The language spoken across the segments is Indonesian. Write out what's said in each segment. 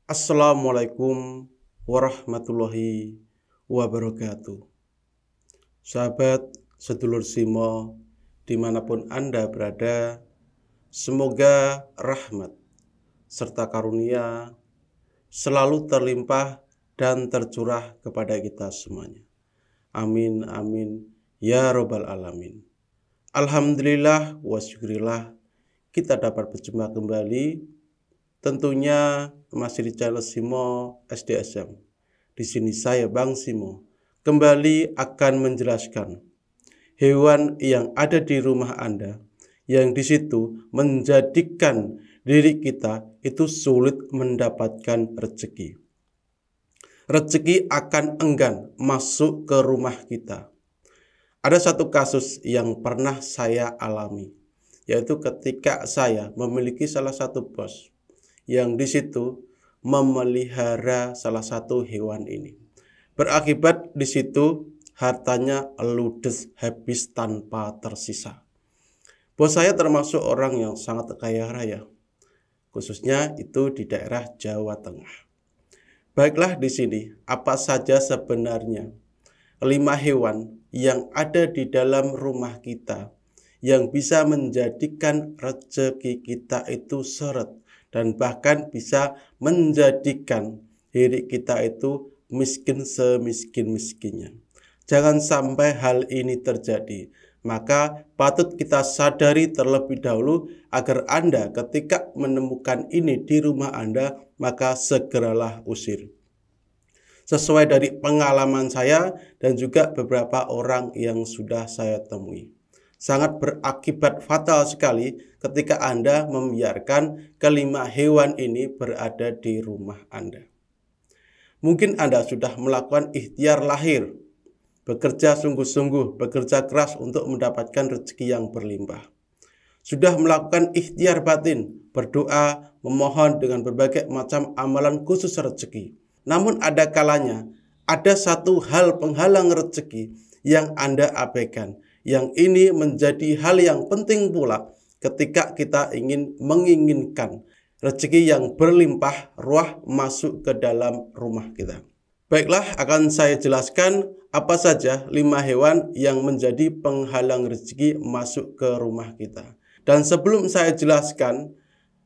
Assalamualaikum warahmatullahi wabarakatuh. Sahabat sedulur Simo dimanapun Anda berada, semoga rahmat serta karunia selalu terlimpah dan tercurah kepada kita semuanya. Amin amin ya robbal alamin. Alhamdulillah wa syukurillah kita dapat berjumpa kembali, tentunya masih di channel Simo SDSM. Di sini saya Bang Simo kembali akan menjelaskan hewan yang ada di rumah Anda, yang di situ menjadikan diri kita itu sulit mendapatkan rezeki. Rezeki akan enggan masuk ke rumah kita. Ada satu kasus yang pernah saya alami, yaitu ketika saya memiliki salah satu bos yang di situ memelihara salah satu hewan ini. Berakibat di situ hartanya ludes habis tanpa tersisa. Bos saya termasuk orang yang sangat kaya raya, khususnya itu di daerah Jawa Tengah. Baiklah, di sini apa saja sebenarnya 5 hewan yang ada di dalam rumah kita yang bisa menjadikan rezeki kita itu seret dan bahkan bisa menjadikan diri kita itu miskin semiskin-miskinnya. Jangan sampai hal ini terjadi. Maka patut kita sadari terlebih dahulu agar Anda ketika menemukan ini di rumah Anda, maka segeralah usir. Sesuai dari pengalaman saya dan juga beberapa orang yang sudah saya temui, sangat berakibat fatal sekali ketika Anda membiarkan kelima hewan ini berada di rumah Anda. Mungkin Anda sudah melakukan ikhtiar lahir, bekerja sungguh-sungguh, bekerja keras untuk mendapatkan rezeki yang berlimpah. Sudah melakukan ikhtiar batin, berdoa, memohon dengan berbagai macam amalan khusus rezeki. Namun ada kalanya, ada satu hal penghalang rezeki yang Anda abaikan. Yang ini menjadi hal yang penting pula ketika kita menginginkan rezeki yang berlimpah ruah masuk ke dalam rumah kita. Baiklah, akan saya jelaskan apa saja 5 hewan yang menjadi penghalang rezeki masuk ke rumah kita. Dan sebelum saya jelaskan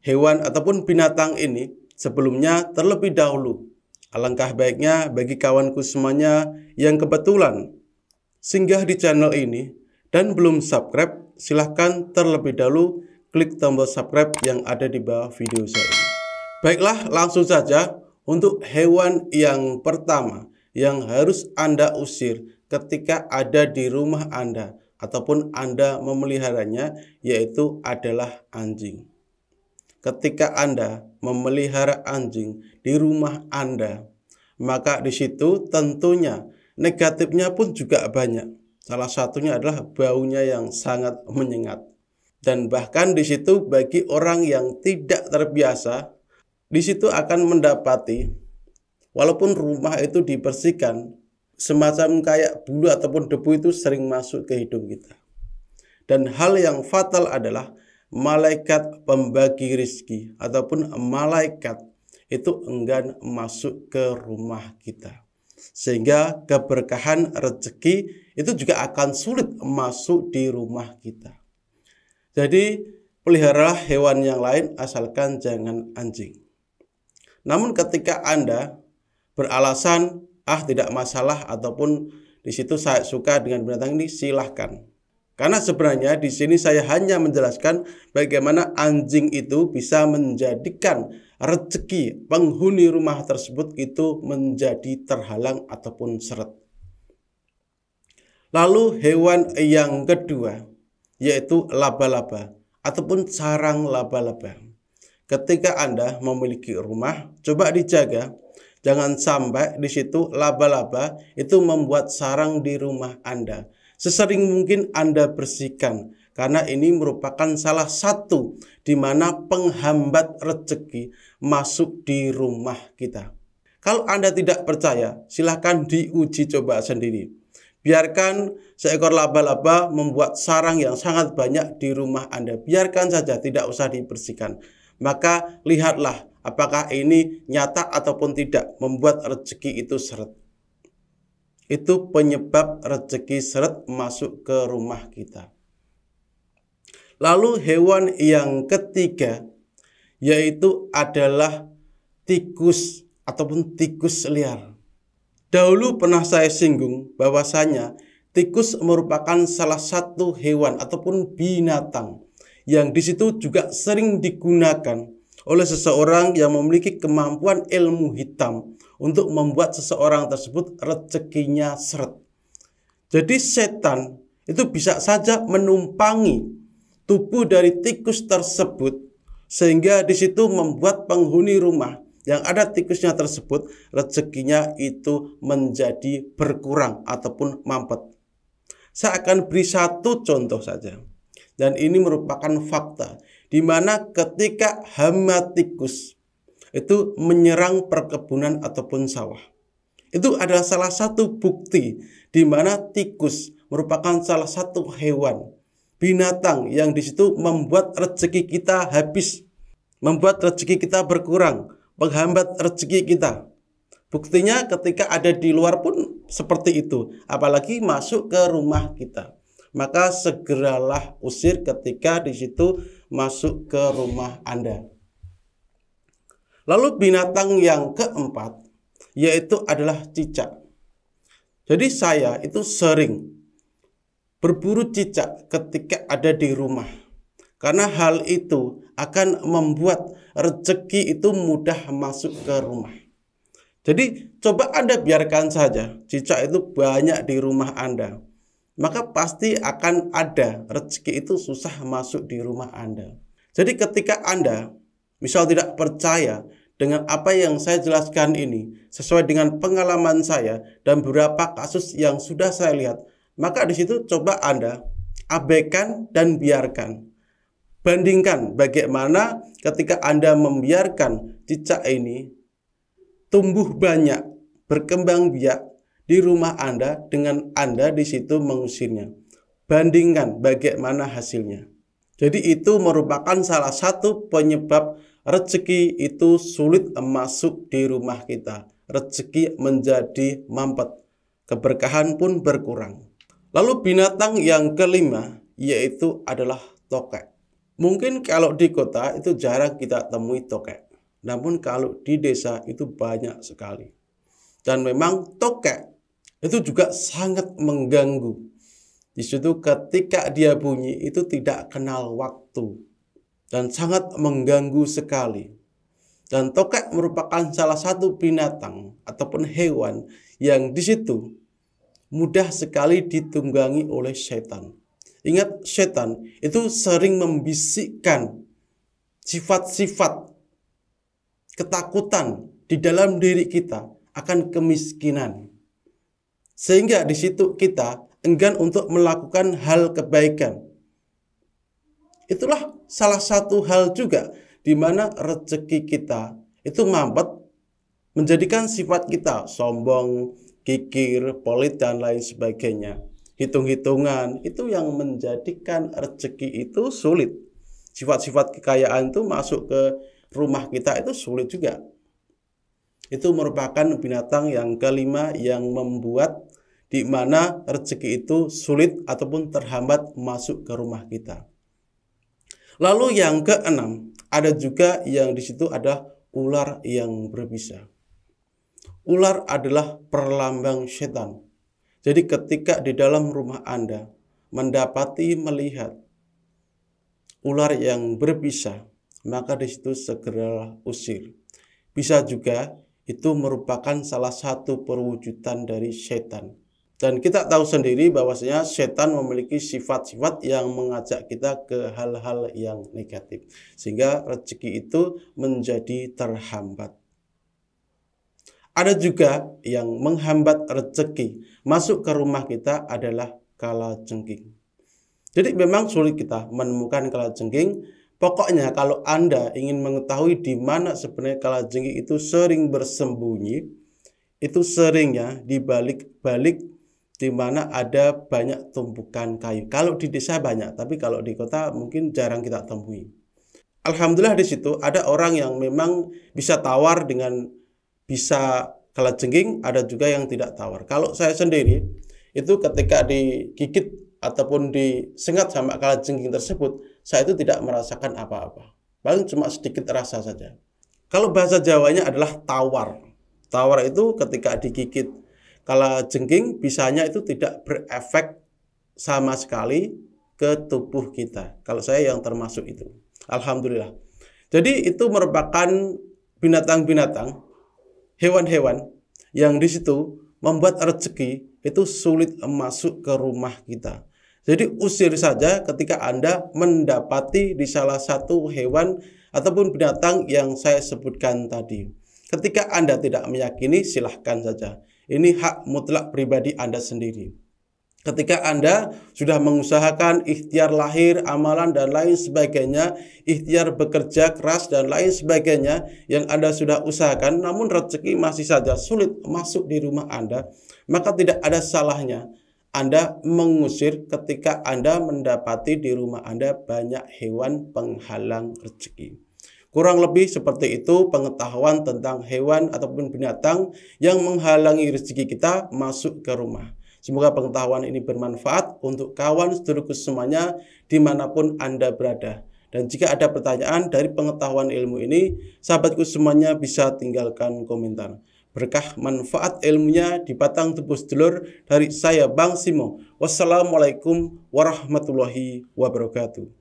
hewan ataupun binatang ini, sebelumnya terlebih dahulu, alangkah baiknya bagi kawanku semuanya yang kebetulan singgah di channel ini dan belum subscribe, silahkan terlebih dahulu klik tombol subscribe yang ada di bawah video saya ini. Baiklah, langsung saja untuk hewan yang pertama yang harus Anda usir ketika ada di rumah Anda ataupun Anda memeliharanya, yaitu adalah anjing. Ketika Anda memelihara anjing di rumah Anda, maka di situ tentunya negatifnya pun juga banyak. Salah satunya adalah baunya yang sangat menyengat. Dan bahkan di situ bagi orang yang tidak terbiasa, di situ akan mendapati walaupun rumah itu dibersihkan, semacam kayak bulu ataupun debu itu sering masuk ke hidung kita. Dan hal yang fatal adalah malaikat pembagi rizki ataupun malaikat itu enggan masuk ke rumah kita. Sehingga keberkahan rezeki itu juga akan sulit masuk di rumah kita. Jadi peliharalah hewan yang lain asalkan jangan anjing. Namun ketika Anda beralasan tidak masalah ataupun di situ saya suka dengan binatang ini, silahkan. Karena sebenarnya di sini saya hanya menjelaskan bagaimana anjing itu bisa menjadikan rezeki penghuni rumah tersebut itu menjadi terhalang ataupun seret. Lalu hewan yang kedua yaitu laba-laba ataupun sarang laba-laba. Ketika Anda memiliki rumah, coba dijaga. Jangan sampai di situ laba-laba itu membuat sarang di rumah Anda. Sesering mungkin Anda bersihkan, karena ini merupakan salah satu di mana penghambat rezeki masuk di rumah kita. Kalau Anda tidak percaya, silahkan diuji coba sendiri. Biarkan seekor laba-laba membuat sarang yang sangat banyak di rumah Anda. Biarkan saja, tidak usah dibersihkan. Maka lihatlah apakah ini nyata ataupun tidak membuat rezeki itu seret. Itu penyebab rezeki seret masuk ke rumah kita. Lalu hewan yang ketiga yaitu adalah tikus ataupun tikus liar. Dahulu pernah saya singgung bahwasanya tikus merupakan salah satu hewan ataupun binatang yang di situ juga sering digunakan oleh seseorang yang memiliki kemampuan ilmu hitam untuk membuat seseorang tersebut rezekinya seret. Jadi setan itu bisa saja menumpangi tubuh dari tikus tersebut sehingga di situ membuat penghuni rumah yang ada tikusnya tersebut rezekinya itu menjadi berkurang ataupun mampet. Saya akan beri satu contoh saja. Dan ini merupakan fakta di mana ketika hama tikus itu menyerang perkebunan ataupun sawah. Itu adalah salah satu bukti di mana tikus merupakan salah satu hewan binatang yang di situ membuat rezeki kita habis, membuat rezeki kita berkurang, menghambat rezeki kita. Buktinya ketika ada di luar pun seperti itu, apalagi masuk ke rumah kita. Maka segeralah usir ketika di situ masuk ke rumah Anda. Lalu binatang yang keempat yaitu adalah cicak. Jadi saya itu sering berburu cicak ketika ada di rumah. Karena hal itu akan membuat rezeki itu mudah masuk ke rumah. Jadi coba Anda biarkan saja cicak itu banyak di rumah Anda. Maka pasti akan ada rezeki itu susah masuk di rumah Anda. Jadi ketika Anda misal tidak percaya dengan apa yang saya jelaskan ini sesuai dengan pengalaman saya dan beberapa kasus yang sudah saya lihat, maka di situ coba Anda abaikan dan biarkan. Bandingkan bagaimana ketika Anda membiarkan cicak ini tumbuh banyak, berkembang biak di rumah Anda dengan Anda di situ mengusirnya. Bandingkan bagaimana hasilnya. Jadi itu merupakan salah satu penyebab rezeki itu sulit masuk di rumah kita. Rezeki menjadi mampet. Keberkahan pun berkurang. Lalu binatang yang kelima yaitu adalah tokek. Mungkin kalau di kota itu jarang kita temui tokek. Namun kalau di desa itu banyak sekali. Dan memang tokek itu juga sangat mengganggu. Di situ ketika dia bunyi itu tidak kenal waktu dan sangat mengganggu sekali. Dan tokek merupakan salah satu binatang ataupun hewan yang di situ mudah sekali ditunggangi oleh setan. Ingat, setan itu sering membisikkan sifat-sifat ketakutan di dalam diri kita akan kemiskinan. Sehingga di situ kita enggan untuk melakukan hal kebaikan. Itulah salah satu hal juga di mana rezeki kita itu mampet menjadikan sifat kita sombong, kikir, pelit dan lain sebagainya. Hitung-hitungan itu yang menjadikan rezeki itu sulit. Sifat-sifat kekayaan itu masuk ke rumah kita itu sulit juga. Itu merupakan binatang yang kelima yang membuat di mana rezeki itu sulit ataupun terhambat masuk ke rumah kita. Lalu yang keenam, ada juga yang di situ ada ular yang berbisa. Ular adalah perlambang setan. Jadi ketika di dalam rumah Anda mendapati melihat ular yang berbisa, maka di situ segera usir. Bisa juga itu merupakan salah satu perwujudan dari setan. Dan kita tahu sendiri bahwasanya setan memiliki sifat-sifat yang mengajak kita ke hal-hal yang negatif. Sehingga rezeki itu menjadi terhambat. Ada juga yang menghambat rezeki masuk ke rumah kita adalah kalajengking. Jadi memang sulit kita menemukan kalajengking. Pokoknya kalau Anda ingin mengetahui di mana sebenarnya kalajengking itu sering bersembunyi, itu seringnya di balik-balik di mana ada banyak tumpukan kayu. Kalau di desa banyak, tapi kalau di kota mungkin jarang kita temui. Alhamdulillah di situ ada orang yang memang bisa tawar dengan bisa kalajengking, ada juga yang tidak tawar. Kalau saya sendiri itu ketika digigit ataupun disengat sama kalajengking tersebut, saya itu tidak merasakan apa-apa. Paling cuma sedikit rasa saja. Kalau bahasa Jawanya adalah tawar. Tawar itu ketika digigit kalajengking bisanya itu tidak berefek sama sekali ke tubuh kita. Kalau saya yang termasuk itu. Alhamdulillah. Jadi itu merupakan binatang-binatang, hewan-hewan yang di situ membuat rezeki itu sulit masuk ke rumah kita. Jadi usir saja ketika Anda mendapati di salah satu hewan ataupun binatang yang saya sebutkan tadi. Ketika Anda tidak meyakini, silahkan saja. Ini hak mutlak pribadi Anda sendiri. Ketika Anda sudah mengusahakan ikhtiar lahir, amalan, dan lain sebagainya, ikhtiar bekerja keras, dan lain sebagainya, yang Anda sudah usahakan, namun rezeki masih saja sulit masuk di rumah Anda, maka tidak ada salahnya Anda mengusir ketika Anda mendapati di rumah Anda banyak hewan penghalang rezeki. Kurang lebih seperti itu pengetahuan tentang hewan ataupun binatang yang menghalangi rezeki kita masuk ke rumah. Semoga pengetahuan ini bermanfaat untuk kawan sedulurku semuanya dimanapun Anda berada. Dan jika ada pertanyaan dari pengetahuan ilmu ini, sahabatku semuanya bisa tinggalkan komentar. Berkah manfaat ilmunya di batang tubuh sedulur dari saya Bang Simo. Wassalamualaikum warahmatullahi wabarakatuh.